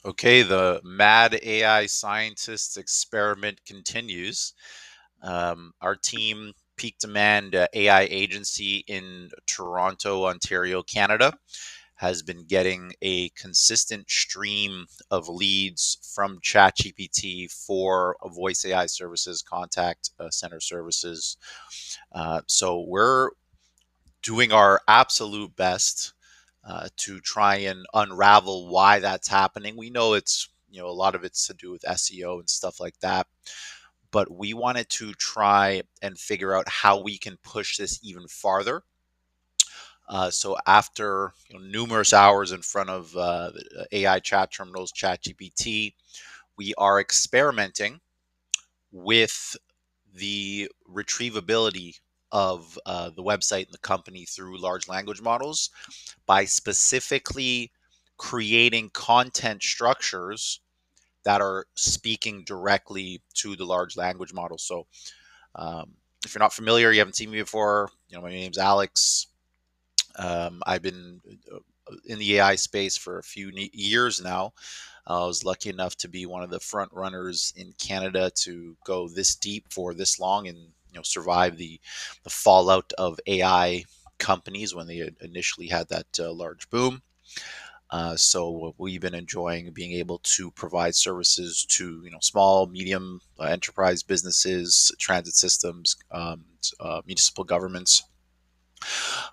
Okay, the mad AI scientists experiment continues. Our team, Peak Demand AI agency in Toronto, Ontario, Canada, has been getting a consistent stream of leads from ChatGPT for voice AI services, contact center services. So we're doing our absolute best to try and unravel why that's happening. We know it's a lot of it's to do with SEO and stuff like that, but we wanted to try and figure out how we can push this even farther. So after numerous hours in front of AI chat terminals, ChatGPT, we are experimenting with the retrievability of the website and the company through large language models by specifically creating content structures that are speaking directly to the large language model. So, if you're not familiar, you haven't seen me before, my name's Alex. I've been in the AI space for a few years now. I was lucky enough to be one of the front runners in Canada to go this deep for this long and survive the fallout of AI companies when they initially had that large boom. So we've been enjoying being able to provide services to small, medium enterprise businesses, transit systems, municipal governments.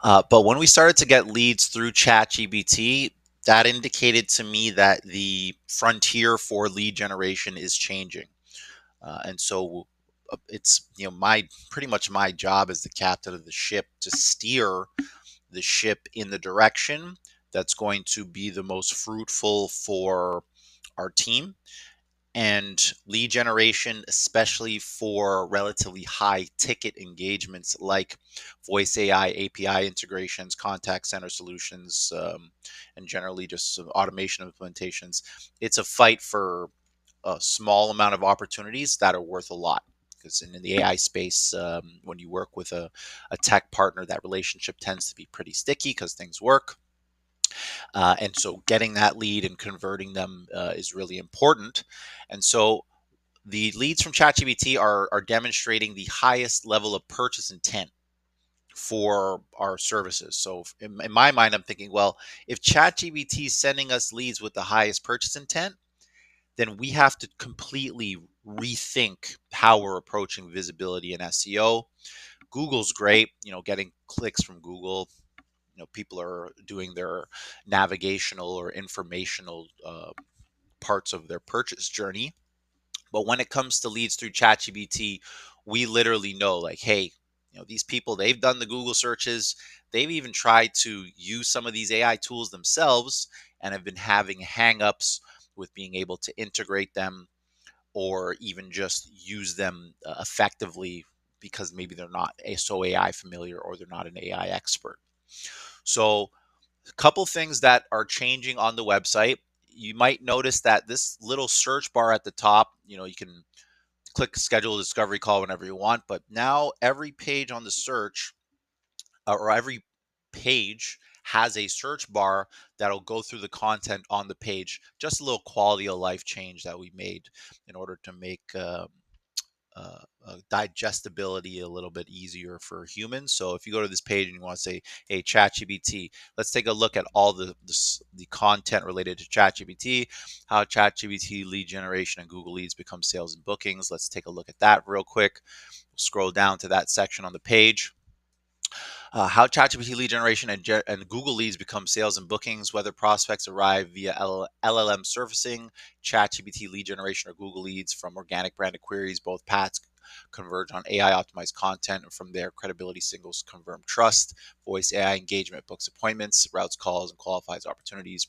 But when we started to get leads through ChatGPT, that indicated to me that the frontier for lead generation is changing. And so it's my pretty much my job as the captain of the ship to steer the ship in the direction that's going to be the most fruitful for our team and lead generation, especially for relatively high ticket engagements like voice AI, API integrations, contact center solutions, and generally just some automation implementations. It's a fight for a small amount of opportunities that are worth a lot. Because in the AI space, when you work with a tech partner, that relationship tends to be pretty sticky because things work. And so getting that lead and converting them is really important. And so the leads from ChatGPT are demonstrating the highest level of purchase intent for our services. So in my mind, I'm thinking, well, if ChatGPT is sending us leads with the highest purchase intent, then we have to completely rethink how we're approaching visibility and SEO. Google's great, getting clicks from Google. People are doing their navigational or informational parts of their purchase journey. But when it comes to leads through ChatGPT, we literally know, like, hey, these people, they've done the Google searches. They've even tried to use some of these AI tools themselves and have been having hangups with being able to integrate them or even just use them effectively because maybe they're not so AI familiar or they're not an AI expert. So, a couple things that are changing on the website. You might notice that this little search bar at the top, you can click schedule a discovery call whenever you want, but now every page on the search or every page has a search bar that'll go through the content on the page. Just a little quality of life change that we made in order to make digestibility a little bit easier for humans. So if you go to this page and you want to say, "Hey, ChatGPT, let's take a look at all the content related to ChatGPT, how ChatGPT lead generation and Google Leads become sales and bookings." Let's take a look at that real quick. We'll scroll down to that section on the page. How ChatGPT lead generation and Google Leads become sales and bookings, whether prospects arrive via LLM surfacing, ChatGPT lead generation, or Google Leads from organic branded queries. Both paths converge on AI optimized content, and from there, credibility signals confirm trust. Voice AI engagement books appointments, routes calls, and qualifies opportunities,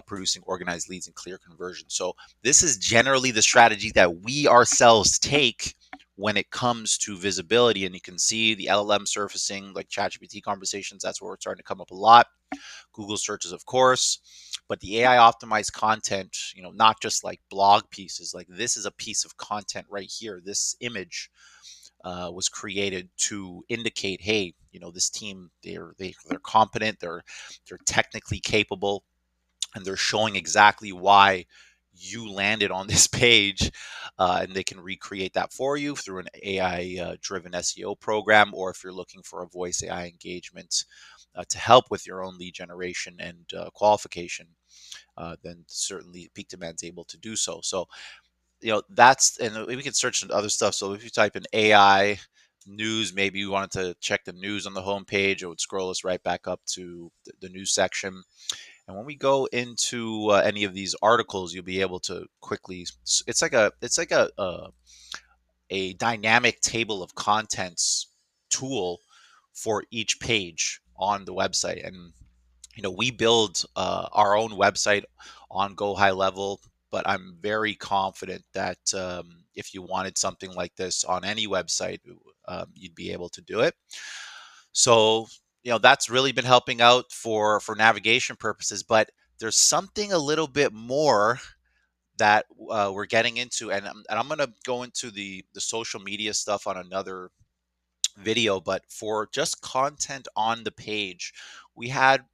producing organized leads and clear conversion. So, this is generally the strategy that we ourselves take when it comes to visibility. And you can see the LLM surfacing, like ChatGPT conversations. That's where we're starting to come up a lot. Google searches, of course, but the AI optimized content, not just like blog pieces. Like, this is a piece of content right here. This image was created to indicate, hey, this team, they're competent, they're technically capable, and they're showing exactly why you landed on this page, and they can recreate that for you through an AI driven SEO program, or if you're looking for a voice AI engagement to help with your own lead generation and qualification, then certainly Peak Demand's able to do so. So, that's, and we can search into other stuff. So if you type in AI news, maybe you wanted to check the news on the homepage, it would scroll us right back up to the news section. And when we go into any of these articles, you'll be able to quickly. It's like a dynamic table of contents tool for each page on the website. And we build our own website on Go High Level, but I'm very confident that if you wanted something like this on any website, you'd be able to do it. So, that's really been helping out for navigation purposes. But there's something a little bit more that we're getting into, and I'm going to go into the social media stuff on another video. But for just content on the page, we had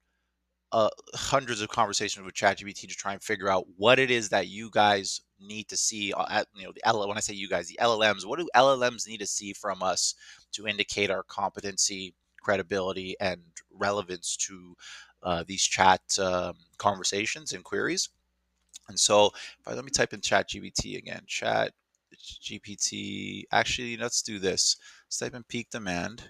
hundreds of conversations with ChatGPT to try and figure out what it is that you guys need to see at when I say you guys, the LLMs. What do LLMs need to see from us to indicate our competency, credibility, and relevance to these chat conversations and queries? And so, let me type in ChatGPT again. ChatGPT. Actually, let's do this. Let's type in peak demand.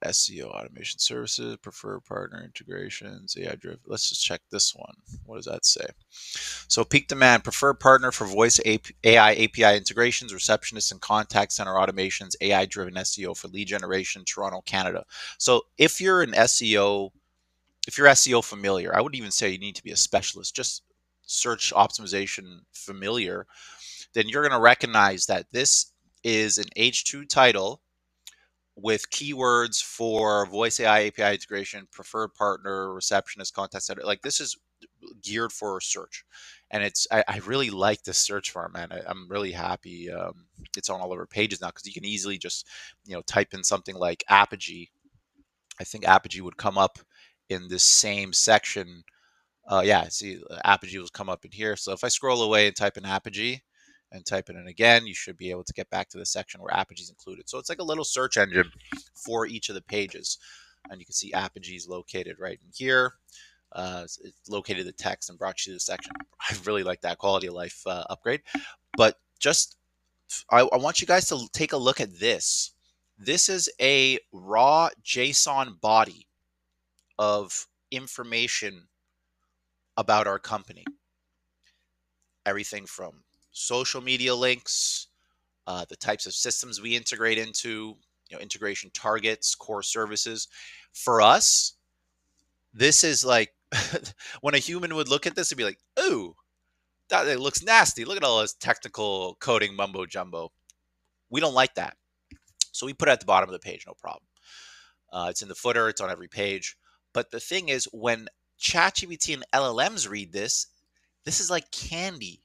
SEO automation services, preferred partner integrations, AI driven. Let's just check this one. What does that say? So, peak demand, preferred partner for voice AI API integrations, receptionists and contact center automations, AI driven SEO for lead generation, Toronto, Canada. So, if you're SEO familiar, I would even say you need to be a specialist, just search optimization familiar, then you're going to recognize that this is an H2 title with keywords for voice AI API integration, preferred partner, receptionist, contact center. Like, this is geared for search, and I really like this search farm, man. I'm really happy it's on all of our pages now, because you can easily just type in something like Apogee. I think Apogee would come up in this same section. Yeah, see, Apogee will come up in here. So if I scroll away and type in Apogee and type it in again, you should be able to get back to the section where Apogee is included. So it's like a little search engine for each of the pages. And you can see Apogee is located right in here. It's located the text and brought you to the section. I really like that quality of life upgrade. But just, I want you guys to take a look at this. This is a raw JSON body of information about our company. Everything from social media links, the types of systems we integrate into, integration targets, core services. For us, this is like when a human would look at this and be like, "Ooh, that it looks nasty. Look at all this technical coding mumbo jumbo." We don't like that, so we put it at the bottom of the page, no problem. It's in the footer. It's on every page. But the thing is, when ChatGPT and LLMs read this, this is like candy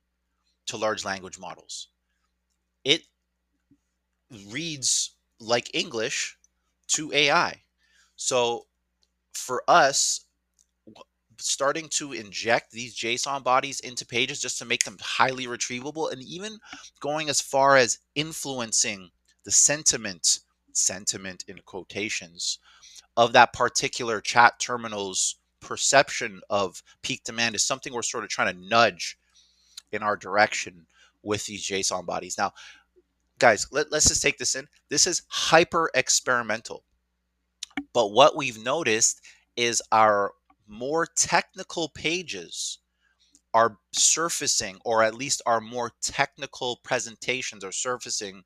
to large language models. It reads like English to AI. So for us, starting to inject these JSON bodies into pages just to make them highly retrievable, and even going as far as influencing the sentiment in quotations, of that particular chat terminal's perception of peak demand, is something we're sort of trying to nudge in our direction with these JSON bodies. Now, guys, let's just take this in. This is hyper experimental. But what we've noticed is our more technical pages are surfacing, or at least our more technical presentations are surfacing,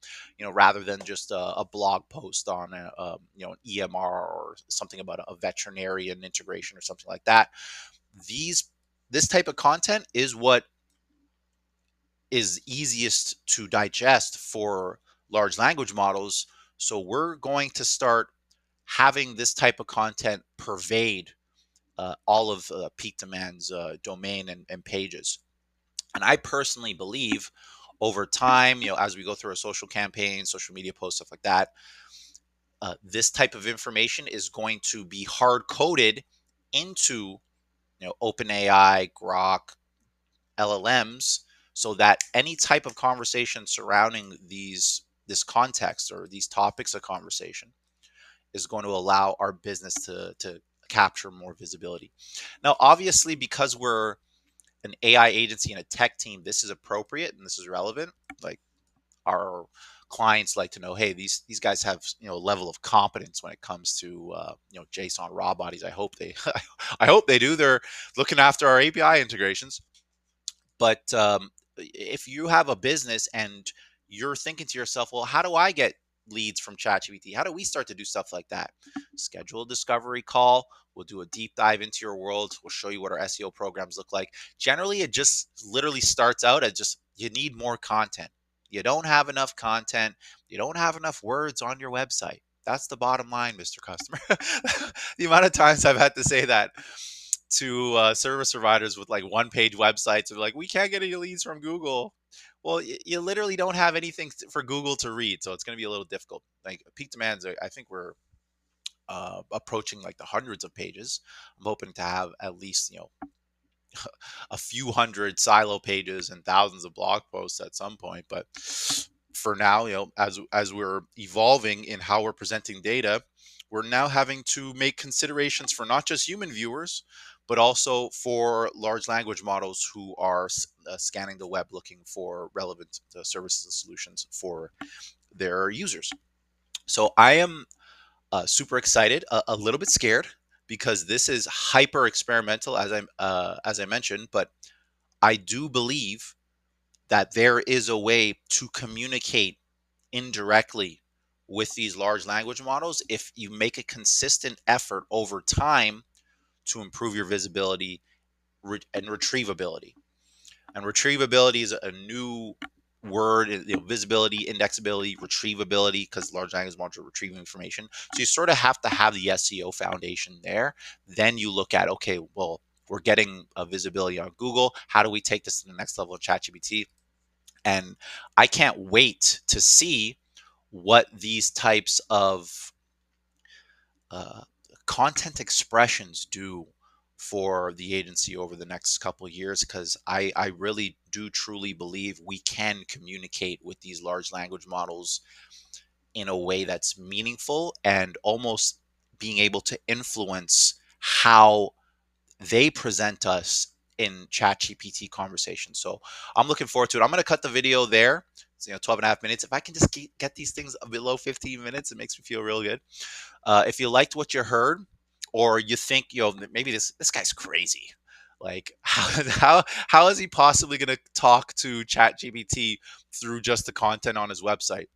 rather than just a blog post on an EMR or something about a veterinarian integration or something like that. This type of content is what is easiest to digest for large language models. So we're going to start having this type of content pervade all of Peak Demand's domain and pages. And I personally believe over time, as we go through our social campaigns, social media posts, stuff like that, this type of information is going to be hard coded into OpenAI, Grok, LLMs, so that any type of conversation surrounding this context or these topics of conversation is going to allow our business to capture more visibility. Now, obviously, because we're an AI agency and a tech team, this is appropriate and this is relevant. Like, our clients like to know, hey, these guys have a level of competence when it comes to JSON raw bodies. I hope they I hope they do. They're looking after our API integrations. But if you have a business and you're thinking to yourself, well, how do I get leads from ChatGPT? How do we start to do stuff like that? Schedule a discovery call. We'll do a deep dive into your world. We'll show you what our SEO programs look like. Generally, it just literally starts out as just you need more content. You don't have enough content. You don't have enough words on your website. That's the bottom line, Mr. Customer. The amount of times I've had to say that to service providers with like one page websites and like, we can't get any leads from Google. Well, you literally don't have anything for Google to read, so it's going to be a little difficult. Like peak demands, I think we're approaching like the hundreds of pages. I'm hoping to have at least a few hundred silo pages and thousands of blog posts at some point. But for now, as we're evolving in how we're presenting data, we're now having to make considerations for not just human viewers, but also for large language models who are scanning the web looking for relevant services and solutions for their users. So I am super excited, a little bit scared because this is hyper experimental, as I mentioned, but I do believe that there is a way to communicate indirectly with these large language models if you make a consistent effort over time to improve your visibility and retrievability. And retrievability is a new word, visibility, indexability, retrievability, because large language models are retrieving information. So you sort of have to have the SEO foundation there. Then you look at, okay, well, we're getting a visibility on Google. How do we take this to the next level of ChatGPT? And I can't wait to see what these types of uh, content expressions do for the agency over the next couple of years, because I really do truly believe we can communicate with these large language models in a way that's meaningful and almost being able to influence how they present us in ChatGPT conversations. So I'm looking forward to it. I'm going to cut the video there. It's 12 and a half minutes. If I can just get these things below 15 minutes, it makes me feel real good. If you liked what you heard, or you think, maybe this guy's crazy, like how is he possibly going to talk to ChatGPT through just the content on his website?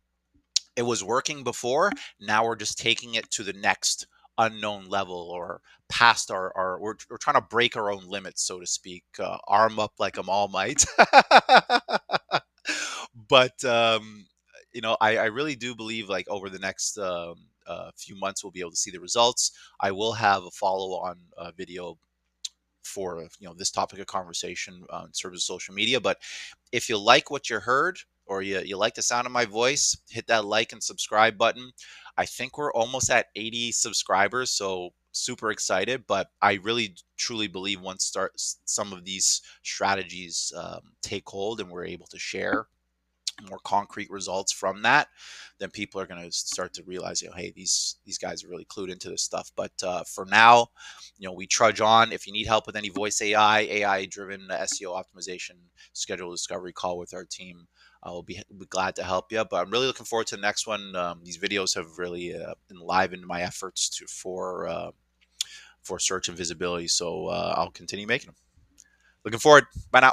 It was working before. Now we're just taking it to the next unknown level, or past our we're trying to break our own limits, so to speak. Arm up like I'm all might. But I really do believe like over the next few months we'll be able to see the results. I will have a follow-on video for this topic of conversation on service social media. But if you like what you heard, or you like the sound of my voice, hit that like and subscribe button. I think we're almost at 80 subscribers, so super excited. But I really truly believe once some of these strategies take hold and we're able to share more concrete results from that, then people are going to start to realize, hey, these guys are really clued into this stuff. But for now, we trudge on. If you need help with any voice AI driven SEO optimization, schedule a discovery call with our team. I'll be glad to help you. But I'm really looking forward to the next one. These videos have really enlivened my efforts for search and visibility. So I'll continue making them. Looking forward. Bye now.